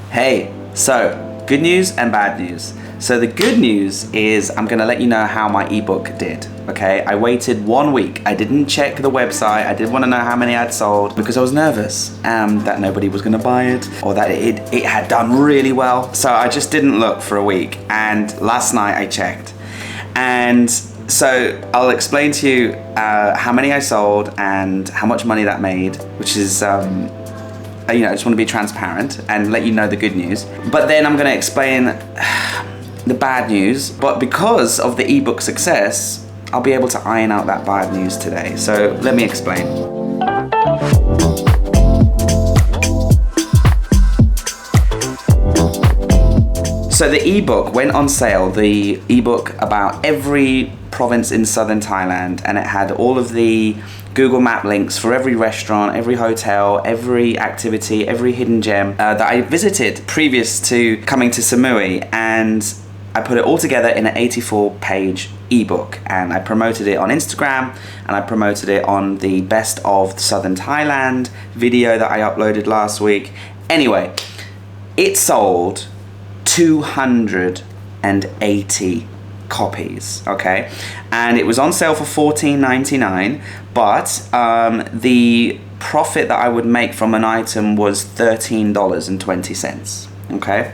Hey, so good news and bad news. So the good news is I'm gonna let you know how my ebook did, okay? I waited 1 week. I didn't check the website. I didn't wanna know how many I'd sold because I was nervous that nobody was gonna buy it or that it had done really well. So I just didn't look for a week. And last night I checked. And so I'll explain to you how many I sold and how much money that made, which is, I just want to be transparent and let you know the good news. But then I'm going to explain the bad news. But because of the ebook success, I'll be able to iron out that bad news today. So let me explain. So the ebook went on sale, the ebook about every province in Southern Thailand, and it had all of the Google Map links for every restaurant, every hotel, every activity, every hidden gem that I visited previous to coming to Samui, and I put it all together in an 84-page ebook, and I promoted it on Instagram, and I promoted it on the Best of Southern Thailand video that I uploaded last week. Anyway, it sold 280 copies, okay, and it was on sale for $14.99, but the profit that I would make from an item was $13.20, okay.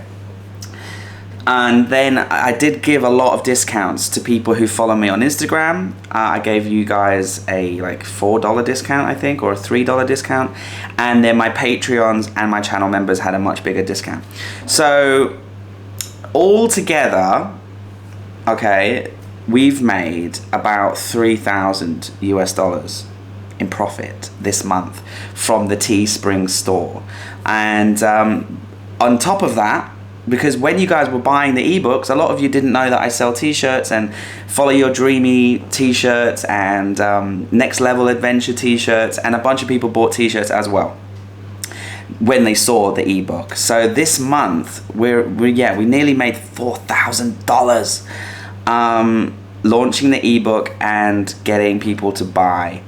And then I did give a lot of discounts to people who follow me on Instagram. I gave you guys a $4 discount, I think, or a $3 discount, and then my Patreons and my channel members had a much bigger discount. So all together, okay, we've made about $3,000 in profit this month from the Teespring store. And on top of that, because when you guys were buying the ebooks, a lot of you didn't know that I sell t-shirts and Follow Your Dreamy t-shirts and Next Level Adventure t-shirts, and a bunch of people bought t-shirts as well when they saw the ebook. So this month we nearly made $4,000 launching the ebook and getting people to buy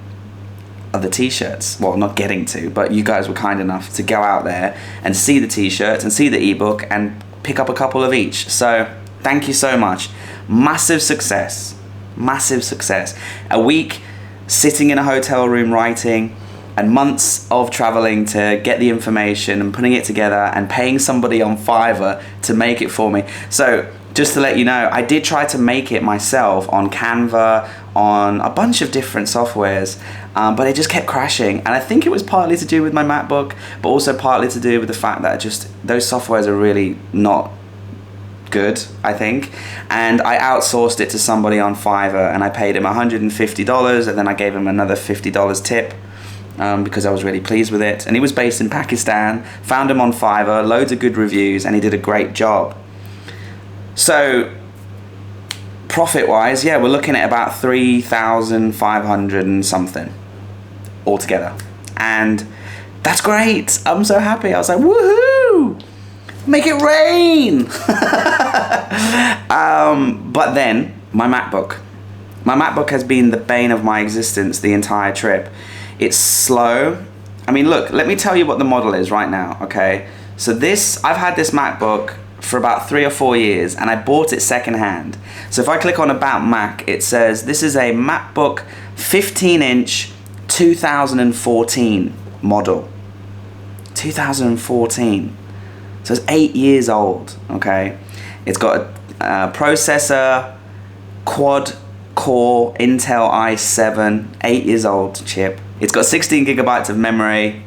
the t-shirts. Well, not getting to, but you guys were kind enough to go out there and see the t-shirts and see the ebook and pick up a couple of each. So thank you so much. Massive success, massive success. A week sitting in a hotel room writing, and months of traveling to get the information and putting it together and paying somebody on Fiverr to make it for me. So just to let you know, I did try to make it myself on Canva, on a bunch of different softwares, but it just kept crashing. And I think it was partly to do with my MacBook, but also partly to do with the fact that just those softwares are really not good, I think. And I outsourced it to somebody on Fiverr, and I paid him $150, and then I gave him another $50 tip. Because I was really pleased with it. And he was based in Pakistan, found him on Fiverr, loads of good reviews, and he did a great job. So profit wise, yeah, we're looking at about 3,500 and something altogether. And that's great. I'm so happy. I was like, woohoo! Make it rain! But then my MacBook has been the bane of my existence the entire trip. It's slow. I mean, look, let me tell you what the model is right now, okay? So I've had this MacBook for about 3 or 4 years, and I bought it secondhand. So if I click on About Mac, it says this is a MacBook 15-inch 2014 model. 2014. So it's 8 years old, okay? It's got a processor, quad-core Intel i7, 8 years old chip. It's got 16 gigabytes of memory,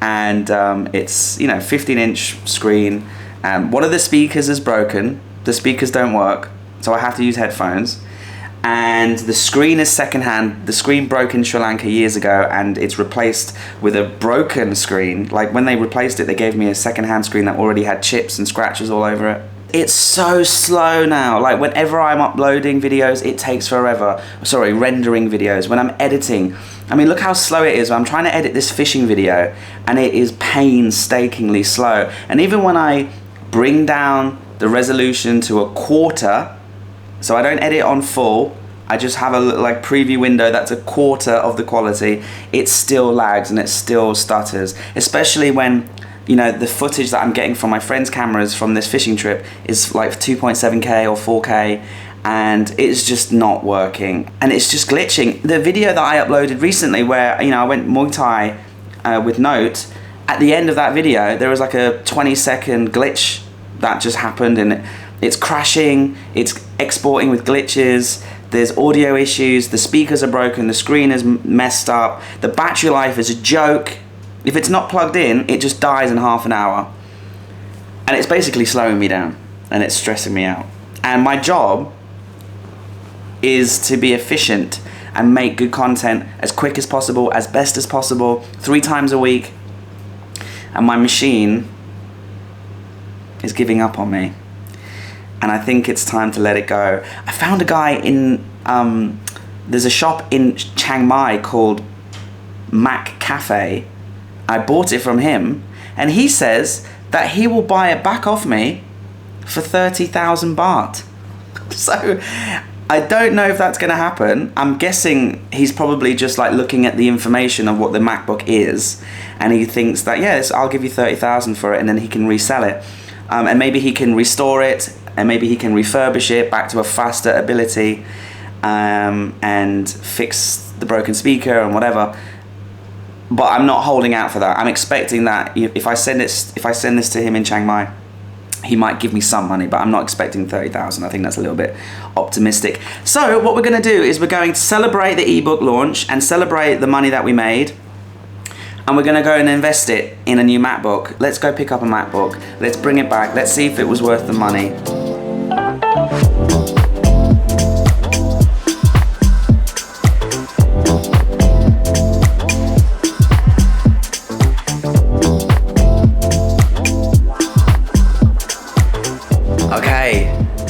and it's 15-inch screen. One of the speakers is broken. The speakers don't work, so I have to use headphones. And the screen is secondhand. The screen broke in Sri Lanka years ago, and it's replaced with a broken screen. Like when they replaced it, they gave me a secondhand screen that already had chips and scratches all over it. It's so slow now. Like whenever I'm uploading videos, it takes forever. Sorry, rendering videos. When I'm editing, I mean, look how slow it is. I'm trying to edit this fishing video, and it is painstakingly slow. And even when I bring down the resolution to a quarter, so I don't edit on full, I just have a little preview window that's a quarter of the quality, it still lags and it still stutters, especially when you know, the footage that I'm getting from my friends' cameras from this fishing trip is like 2.7K or 4K, and it's just not working, and it's just glitching. The video that I uploaded recently where, you know, I went Muay Thai with Note, at the end of that video there was like a 20-second glitch that just happened, and it's crashing, it's exporting with glitches, there's audio issues, the speakers are broken, the screen is messed up, the battery life is a joke. If it's not plugged in, it just dies in half an hour. And it's basically slowing me down, and it's stressing me out. And my job is to be efficient and make good content as quick as possible, as best as possible, 3 times a week. And my machine is giving up on me. And I think it's time to let it go. I found a guy in, there's a shop in Chiang Mai called Mac Cafe. I bought it from him, and he says that he will buy it back off me for 30,000 baht. So I don't know if that's going to happen. I'm guessing he's probably just like looking at the information of what the MacBook is, and he thinks that, yes, I'll give you 30,000 for it, and then he can resell it. And maybe he can restore it, and maybe he can refurbish it back to a faster ability, and fix the broken speaker and whatever. But I'm not holding out for that. I'm expecting that if I send this to him in Chiang Mai, he might give me some money, but I'm not expecting 30,000. I think that's a little bit optimistic. So what we're going to do is we're going to celebrate the ebook launch and celebrate the money that we made, and we're going to go and invest it in a new MacBook. Let's go pick up a MacBook. Let's bring it back. Let's see if it was worth the money.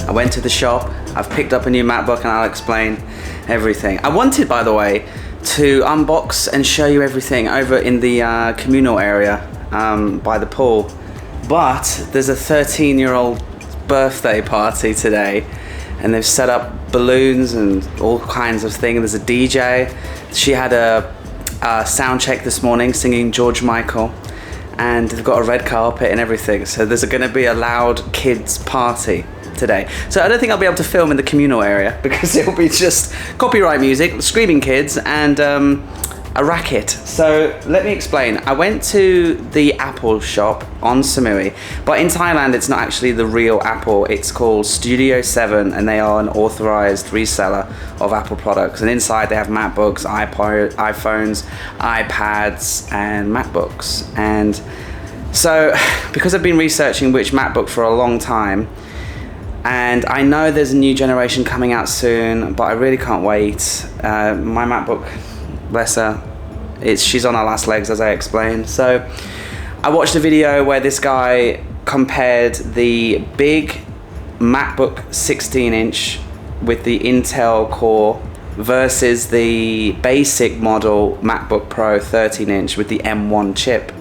I went to the shop, I've picked up a new MacBook, and I'll explain everything. I wanted, by the way, to unbox and show you everything over in the communal area by the pool, but there's a 13-year-old birthday party today, and they've set up balloons and all kinds of things. There's a DJ. She had a sound check this morning singing George Michael, and they've got a red carpet and everything, so there's going to be a loud kids party today. So I don't think I'll be able to film in the communal area because it'll be just copyright music, screaming kids, and a racket. So let me explain. I went to the Apple shop on Samui, but in Thailand it's not actually the real Apple. It's called Studio 7, and they are an authorized reseller of Apple products. And inside they have MacBooks, iPhones, iPads, and MacBooks. And so because I've been researching which MacBook for a long time, and I know there's a new generation coming out soon, but I really can't wait. My MacBook, bless her, she's on her last legs, as I explained. So I watched a video where this guy compared the big MacBook 16-inch with the Intel Core versus the basic model MacBook Pro 13-inch with the M1 chip.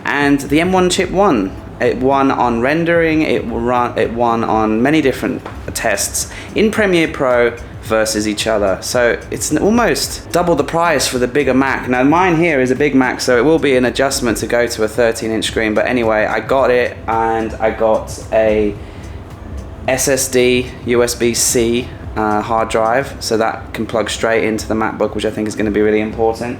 And the M1 chip won. It won on rendering, it won on many different tests in Premiere Pro versus each other. So it's almost double the price for the bigger Mac. Now mine here is a big Mac, so it will be an adjustment to go to a 13-inch screen. But anyway, I got it, and I got a SSD USB-C hard drive, so that can plug straight into the MacBook, which I think is going to be really important.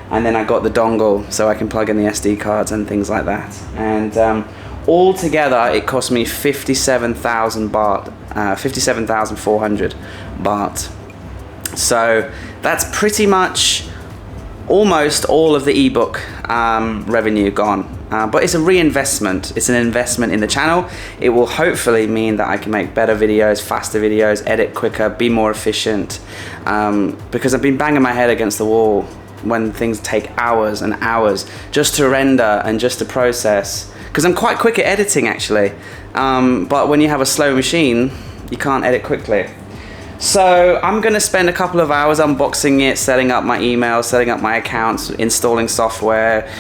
And then I got the dongle, so I can plug in the SD cards and things like that. And all together, it cost me 57,000 baht, 57,400 baht. So that's pretty much almost all of the ebook revenue gone. But it's a reinvestment. It's an investment in the channel. It will hopefully mean that I can make better videos, faster videos, edit quicker, be more efficient. Because I've been banging my head against the wall when things take hours and hours just to render and just to process. Because I'm quite quick at editing, actually. But when you have a slow machine, you can't edit quickly. So I'm going to spend a couple of hours unboxing it, setting up my email, setting up my accounts, installing software,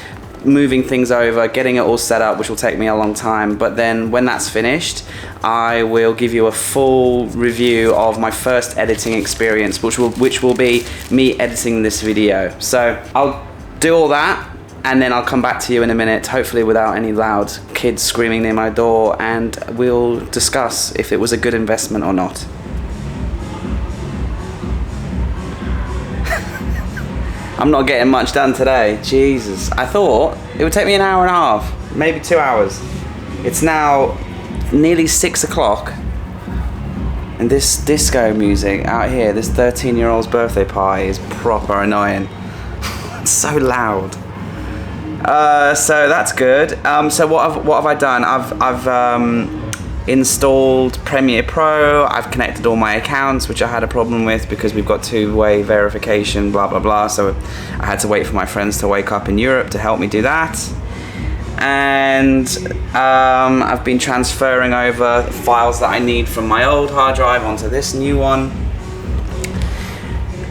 moving things over, getting it all set up, which will take me a long time. But then when that's finished, I will give you a full review of my first editing experience, which will be me editing this video. So I'll do all that and then I'll come back to you in a minute, hopefully without any loud kids screaming near my door, and we'll discuss if it was a good investment or not. I'm not getting much done today. Jesus. I thought it would take me an hour and a half, maybe 2 hours. It's now nearly 6 o'clock. And this disco music out here, this 13-year-old's birthday party is proper annoying. It's so loud. So that's good. So what have I done? I've installed Premiere Pro. I've connected all my accounts, which I had a problem with because we've got two-way verification, blah blah blah. So I had to wait for my friends to wake up in Europe to help me do that. And I've been transferring over files that I need from my old hard drive onto this new one.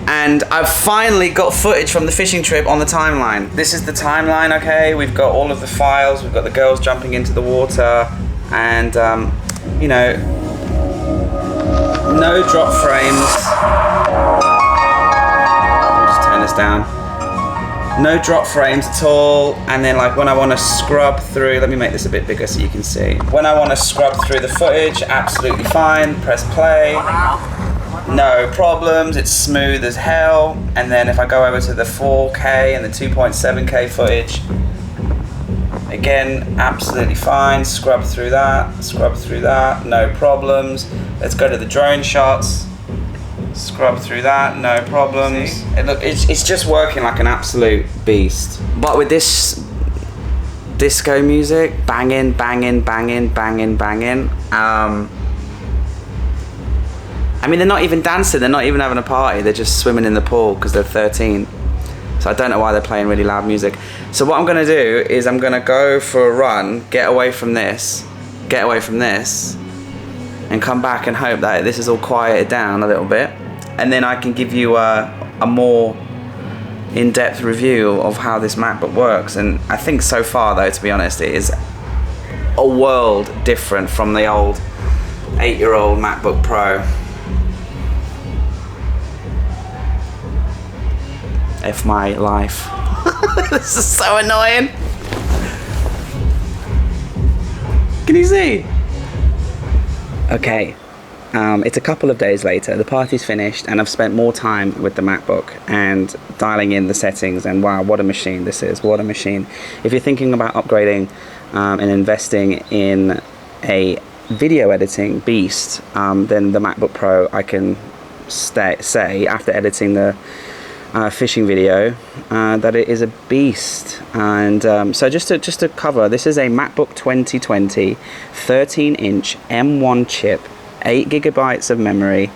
And I've finally got footage from the fishing trip on the timeline. This is the timeline, okay? We've got all of the files, we've got the girls jumping into the water, and you know, no drop frames. I'll just turn this down. No drop frames at all. And then like when I want to scrub through, let me make this a bit bigger so you can see. When I want to scrub through the footage, absolutely fine, press play. No problems, it's smooth as hell. And then if I go over to the 4K and the 2.7K footage, again, absolutely fine. Scrub through that, no problems. Let's go to the drone shots. Scrub through that, no problems. It's just working like an absolute beast. But with this disco music, banging, banging, banging, banging, banging. I mean, they're not even dancing, they're not even having a party, they're just swimming in the pool because they're 13. So I don't know why they're playing really loud music. So what I'm gonna do is I'm gonna go for a run, get away from this, and come back and hope that this is all quieted down a little bit. And then I can give you a more in-depth review of how this MacBook works. And I think so far though, to be honest, it is a world different from the old 8-year-old MacBook Pro. F my life. This is so annoying. Can you see? Okay, it's a couple of days later. The party's finished and I've spent more time with the MacBook and dialing in the settings, and wow, what a machine this is, what a machine. If you're thinking about upgrading and investing in a video editing beast, then the MacBook Pro, I can say after editing the fishing video that it is a beast. And so just to cover, this is a MacBook 2020 13-inch M1 chip, 8 gigabytes of memory,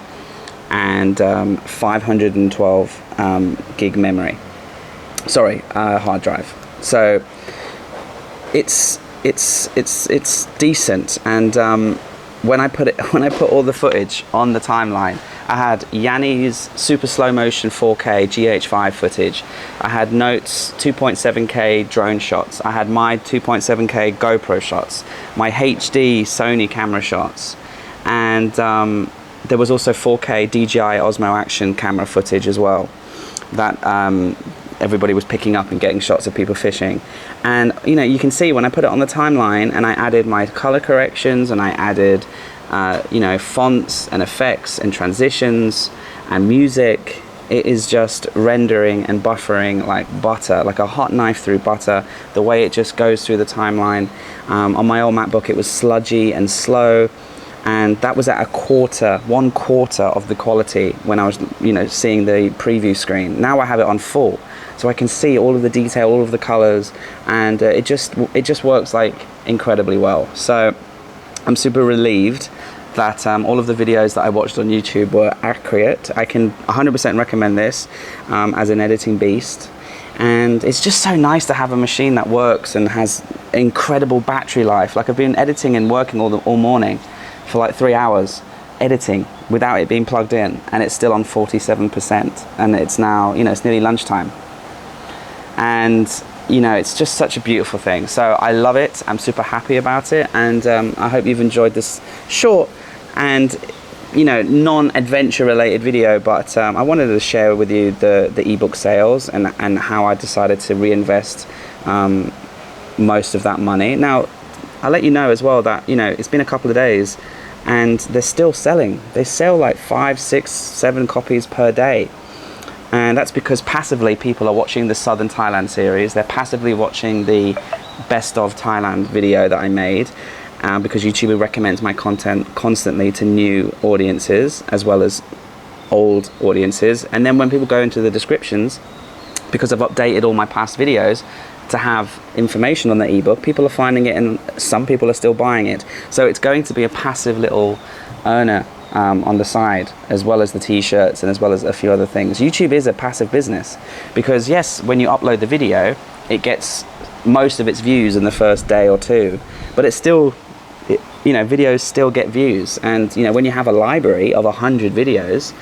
and 512 gig memory. Sorry, hard drive. So it's decent. And when I put all the footage on the timeline, I had Yanni's super slow motion 4K GH5 footage. I had Note's 2.7K drone shots. I had my 2.7K GoPro shots, my HD Sony camera shots, and there was also 4K DJI Osmo Action camera footage as well that everybody was picking up and getting shots of people fishing. And you know, you can see when I put it on the timeline and I added my color corrections and I added you know, fonts and effects and transitions and music, it is just rendering and buffering like butter, like a hot knife through butter, the way it just goes through the timeline. On my old MacBook it was sludgy and slow, and that was at 1/4 of the quality when I was, you know, seeing the preview screen. Now I have it on full, so I can see all of the detail, all of the colors, and it just works like incredibly well. So I'm super relieved that all of the videos that I watched on YouTube were accurate. I can 100% recommend this as an editing beast. And it's just so nice to have a machine that works and has incredible battery life. Like, I've been editing and working all morning for like 3 hours, editing without it being plugged in, and it's still on 47%. And it's now, you know, it's nearly lunchtime. And you know, it's just such a beautiful thing. So I love it. I'm super happy about it, and I hope you've enjoyed this short and you know, non-adventure related video, but I wanted to share with you the ebook sales and how I decided to reinvest most of that money. Now, I'll let you know as well that, you know, it's been a couple of days and they're still selling. They sell like 5, 6, 7 copies per day. And that's because passively people are watching the Southern Thailand series. They're passively watching the Best of Thailand video that I made, because YouTube recommends my content constantly to new audiences as well as old audiences. And then when people go into the descriptions, because I've updated all my past videos to have information on the ebook, people are finding it and some people are still buying it. So it's going to be a passive little earner on the side, as well as the t-shirts and as well as a few other things. YouTube is a passive business because yes, when you upload the video, it gets most of its views in the first day or two, but it's still, you know, videos still get views. And, you know, when you have a library of 100 videos,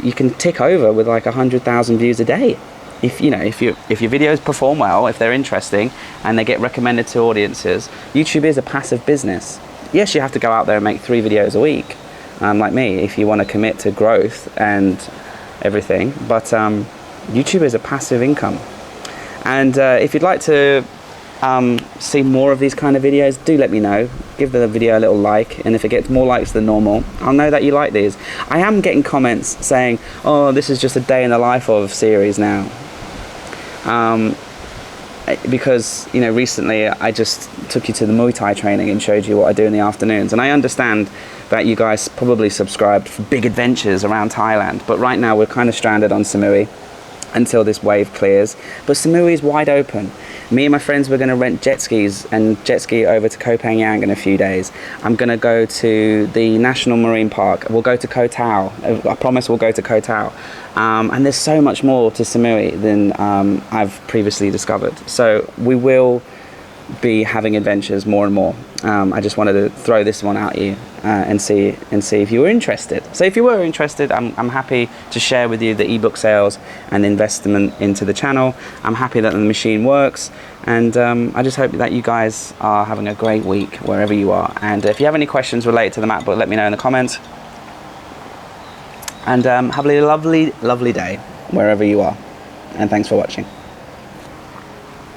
you can tick over with like 100,000 views a day. If your videos perform well, if they're interesting and they get recommended to audiences. YouTube is a passive business. Yes, you have to go out there and make 3 videos a week, like me, if you want to commit to growth and everything. But YouTube is a passive income. And if you'd like to see more of these kind of videos, do let me know. Give the video a little like, and if it gets more likes than normal, I'll know that you like these. I am getting comments saying, oh, this is just a day in the life of series now. Because, you know, recently I just took you to the Muay Thai training and showed you what I do in the afternoons. And I understand that you guys probably subscribed for big adventures around Thailand, but right now we're kind of stranded on Samui until this wave clears. But Samui is wide open. Me and my friends were going to rent jet skis and jet ski over to Koh Phangan in a few days. I'm going to go to the National Marine Park. We'll go to Koh Tao. I promise we'll go to Koh Tao. And there's so much more to Samui than I've previously discovered. So we will be having adventures more and more. I just wanted to throw this one out at you and see if you were interested. So if you were interested, I'm happy to share with you the ebook sales and investment into the channel. I'm happy that the machine works, and I just hope that you guys are having a great week wherever you are. And if you have any questions related to the MacBook, let me know in the comments. And have a lovely, lovely day wherever you are. And thanks for watching.